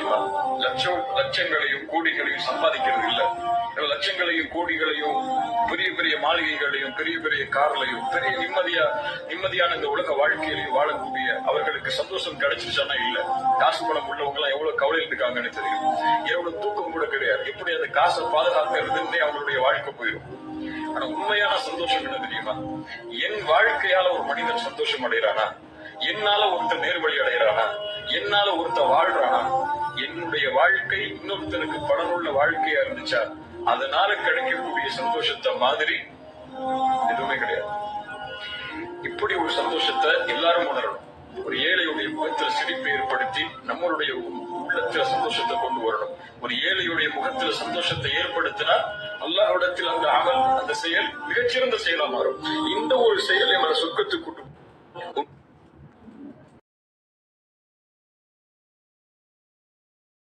தெரியுமா? லட்சங்களையும் கோடிகளையும் சம்பாதிக்கிறது இல்ல. லட்சங்களையும் கோடிகளையும் பெரிய பெரிய மாளிகைகளையும் பெரிய பெரிய கார்லையும் பெரிய நிம்மதியான இந்த உலக வாழ்க்கையிலையும் வாழக்கூடிய அவர்களுக்கு சந்தோஷம் கிடைச்சிருச்சானா இல்ல. காசு பணம் உள்ளவங்க எல்லாம் எவ்வளவு கவலையில் இருக்காங்கன்னு தெரியும். எவ்வளவு தூக்கம் கூட கிடையாது. எப்படி அந்த காசை பாதுகாக்கிறதுன்னே அவங்களுடைய வாழ்க்கை போயிடும். ஆனா உண்மையான சந்தோஷம் என்ன தெரியுமா? என் வாழ்க்கையால ஒரு மனிதன் சந்தோஷம் அடைகிறானா, என்னால ஒருத்தர் நேர்வழி அடைகிறானா, என்னால ஒருத்தர் வாழ்றானா, என்னுடைய வாழ்க்கை இன்னொருத்தனுக்கு பலனுள்ள வாழ்க்கையா இருந்துச்சா, அதனால கிடைக்கக்கூடிய சந்தோஷத்தை மாதிரி எதுவுமே கிடையாது. இப்படி ஒரு சந்தோஷத்தை எல்லாரும் உணரணும். ஒரு ஏழையுடைய முகத்துல சிரிப்பை ஏற்படுத்தி நம்மளுடைய உள்ளத்துல சந்தோஷத்தை கொண்டு வரணும். ஒரு ஏழையுடைய முகத்துல சந்தோஷத்தை ஏற்படுத்தினா அல்லாஹ்விடத்தில் அந்த அமல், அந்த செயல் மிகச்சிறந்த செயலா மாறும். இந்த ஒரு செயல் எங்களை சொர்க்கத்துக்கு